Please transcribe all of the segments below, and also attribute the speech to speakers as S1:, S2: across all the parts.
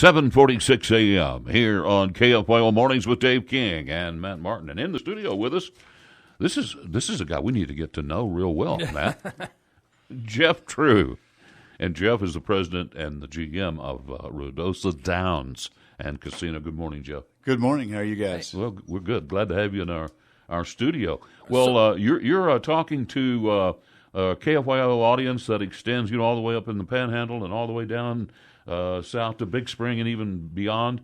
S1: 7:46 a.m. here on KFYO Mornings with Dave King and Matt Martin. And in the studio with us, this is a guy we need to get to know real well, Matt. Jeff True. And Jeff is the president and the GM of Ruidoso Downs and Casino. Good morning, Jeff.
S2: Good morning. How are you guys?
S1: Well, we're good. Glad to have you in our studio. Well, you're talking to a KFYO audience that extends, all the way up in the Panhandle and all the way down south to Big Spring and even beyond.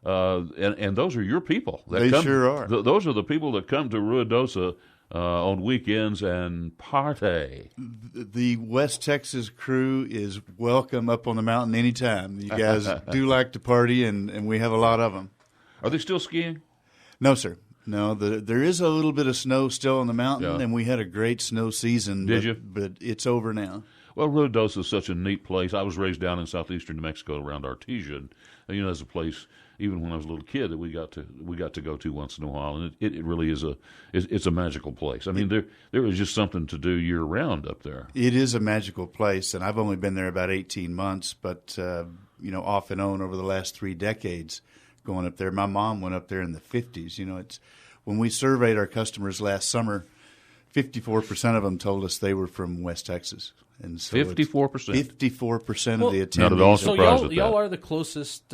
S1: And those are your people.
S2: Sure are.
S1: Those are the people that come to Ruidoso on weekends and party.
S2: The West Texas crew is welcome up on the mountain anytime. You guys do like to party, and we have a lot of them.
S1: Are they still skiing?
S2: No, sir. No, there is a little bit of snow still on the mountain, and we had a great snow season.
S1: Did you?
S2: But it's over now.
S1: Well, Ruidoso is such a neat place. I was raised down in southeastern New Mexico around Artesia, and there's a place even when I was a little kid that we got to go to once in a while, and it really is it's a magical place. I mean, there is just something to do year round up there. It
S2: is a magical place, and I've only been there about 18 months, but off and on over the last 3 decades going up there. My mom went up there in the 50s. It's when we surveyed our customers last summer, 54% of them told us they were from West Texas. And so
S1: 54%?
S2: 54% of the attendees.
S1: Not at all surprised at that.
S3: Y'all are the closest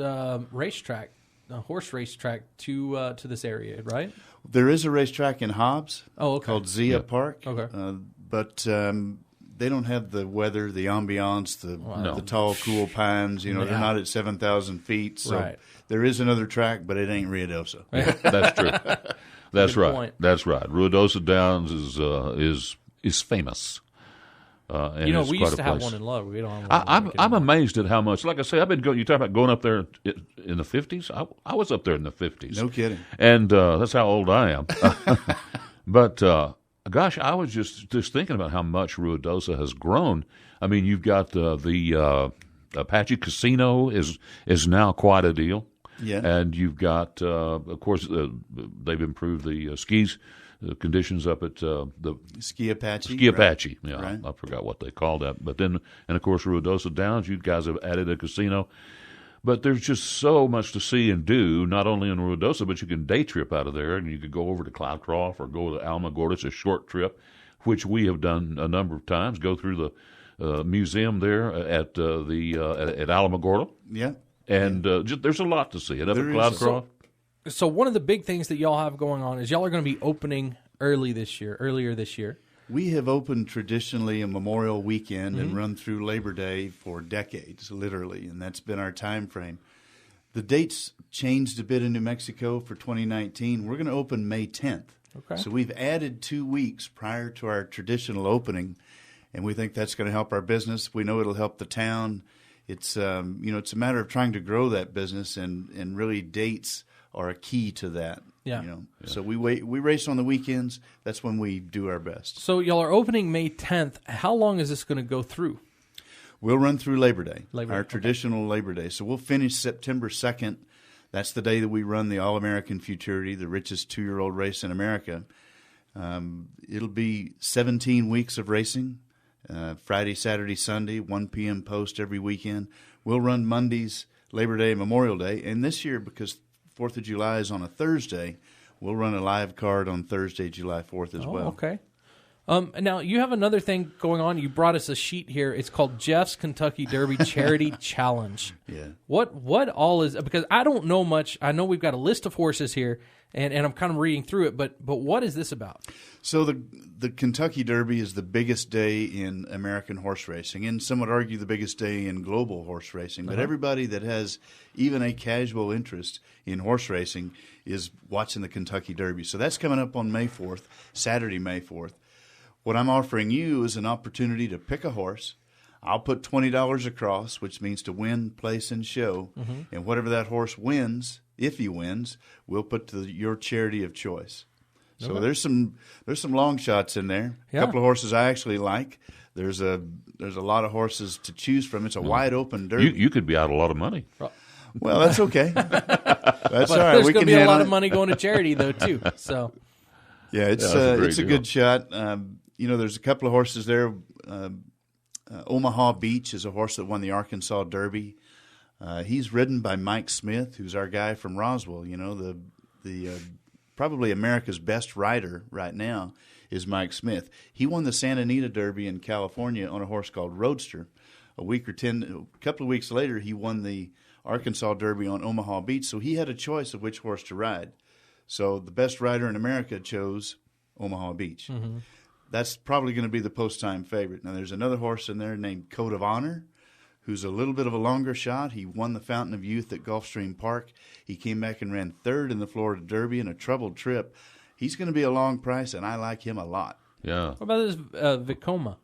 S3: racetrack, horse racetrack to this area, right?
S2: There is a racetrack in Hobbs called Zia Park.
S3: Okay.
S2: But they don't have the weather, the ambiance, the tall, cool pines. They're not at 7,000 feet. So there is another track, but it ain't Ruidoso.
S1: That's true. That's
S3: Good
S1: right.
S3: point.
S1: That's right. Ruidoso Downs is famous. And
S3: we used to have one in Lubbock. We don't have one.
S1: I'm amazed at how much. Like I say, I've been going. You talk about going up there in the 50s. I was up there in the 50s.
S2: No kidding.
S1: And that's how old I am. But gosh, I was just thinking about how much Ruidoso has grown. I mean, you've got the Apache Casino is now quite a deal.
S2: Yeah.
S1: And you've got, of course, they've improved the skis. The conditions up at the
S2: Ski Apache.
S1: Yeah,
S2: right.
S1: I forgot what they called that. But then, and of course, Ruidoso Downs, you guys have added a casino. But there's just so much to see and do, not only in Ruidoso, but you can day trip out of there, and you could go over to Cloudcroft or go to Alamogordo. It's a short trip, which we have done a number of times. Go through the museum there at Alamogordo.
S2: Yeah.
S1: And there's a lot to see. And up at Cloudcroft.
S3: So one of the big things that y'all have going on is y'all are going to be opening earlier this year.
S2: We have opened traditionally a Memorial Weekend and run through Labor Day for decades, literally, and that's been our time frame. The dates changed a bit in New Mexico for 2019. We're going to open May 10th.
S3: Okay.
S2: So we've added 2 weeks prior to our traditional opening, and we think that's going to help our business. We know it'll help the town. It's it's a matter of trying to grow that business, and really dates are a key to that.
S3: Yeah.
S2: So we race on the weekends. That's when we do our best.
S3: So y'all are opening May 10th. How long is this going to go through?
S2: We'll run through Labor Day, our
S3: okay.
S2: traditional Labor Day. So we'll finish September 2nd. That's the day that we run the All-American Futurity, the richest 2-year-old race in America. It'll be 17 weeks of racing, Friday, Saturday, Sunday, 1 p.m. post every weekend. We'll run Mondays, Labor Day, Memorial Day. And this year, because 4th of July is on a Thursday, we'll run a live card on Thursday, July 4th as well.
S3: Okay. Now, you have another thing going on. You brought us a sheet here. It's called Jeff's Kentucky Derby Charity Challenge.
S2: Yeah.
S3: What all is – because I don't know much. I know we've got a list of horses here, and I'm kind of reading through it, but what is this about?
S2: So the Kentucky Derby is the biggest day in American horse racing, and some would argue the biggest day in global horse racing. But everybody that has even a casual interest in horse racing is watching the Kentucky Derby. So that's coming up on May 4th, Saturday, May 4th. What I'm offering you is an opportunity to pick a horse. I'll put $20 across, which means to win, place, and show. And whatever that horse wins, if he wins, we'll put to your charity of choice. So there's some long shots in there.
S3: Yeah.
S2: A couple of horses I actually like. There's a lot of horses to choose from. It's a wide open derby.
S1: You could be out a lot of money.
S2: Well, that's okay. That's all right.
S3: There's
S2: We
S3: going
S2: can
S3: to be a
S2: handle
S3: lot
S2: it.
S3: of money going to charity though too. So
S2: yeah, it's
S1: great
S2: a
S1: deal.
S2: good shot. There's a couple of horses there. Omaha Beach is a horse that won the Arkansas Derby. He's ridden by Mike Smith, who's our guy from Roswell. You know, the probably America's best rider right now is Mike Smith. He won the Santa Anita Derby in California on a horse called Roadster. A couple of weeks later, he won the Arkansas Derby on Omaha Beach. So he had a choice of which horse to ride. So the best rider in America chose Omaha Beach. Mm-hmm. That's probably going to be the post-time favorite. Now, there's another horse in there named Code of Honor, who's a little bit of a longer shot. He won the Fountain of Youth at Gulfstream Park. He came back and ran third in the Florida Derby in a troubled trip. He's going to be a long price, and I like him a lot.
S1: Yeah.
S3: What about this Vekoma?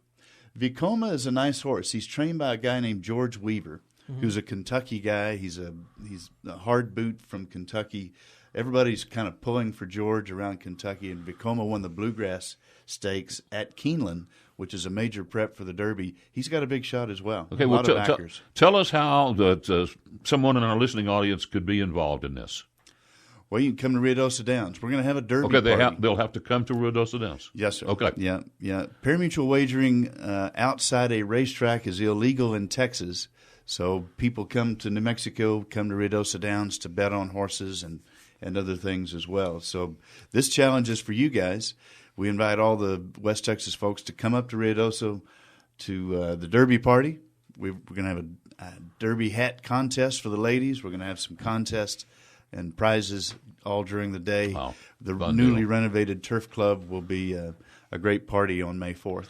S2: Vekoma is a nice horse. He's trained by a guy named George Weaver, who's a Kentucky guy. He's a hard boot from Kentucky. Everybody's kind of pulling for George around Kentucky, and Vekoma won the Bluegrass Stakes at Keeneland, which is a major prep for the Derby. He's got a big shot as well.
S1: Okay,
S2: a lot of backers.
S1: Tell us how someone in our listening audience could be involved in this.
S2: Well, you can come to Ruidoso Downs. We're going to have a Derby party.
S1: They'll have to come to Ruidoso Downs.
S2: Yes, sir.
S1: Okay.
S2: Yeah. Pari-mutuel wagering outside a racetrack is illegal in Texas, so people come to New Mexico, come to Ruidoso Downs to bet on horses and other things as well. So this challenge is for you guys. We invite all the West Texas folks to come up to Ruidoso to the Derby party. We're going to have a Derby hat contest for the ladies. We're going to have some contests and prizes all during the day.
S1: Wow.
S2: The newly renovated Turf Club will be a great party on May 4th.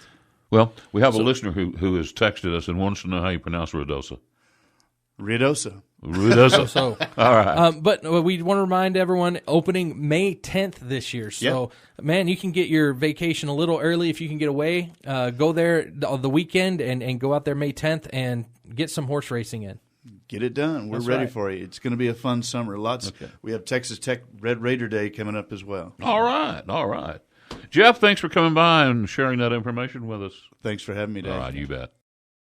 S1: Well, we have a listener who has texted us and wants to know how you pronounce Ruidoso.
S2: Ruidoso.
S3: So,
S1: all right.
S3: But we want to remind everyone, opening May 10th this year. So, man, you can get your vacation a little early if you can get away. Go there the weekend and go out there May 10th and get some horse racing in.
S2: Get it done. We're ready for you. It's going to be a fun summer. We have Texas Tech Red Raider Day coming up as well.
S1: All right. Jeff, thanks for coming by and sharing that information with us.
S2: Thanks for having me, Dave.
S1: All right, you bet.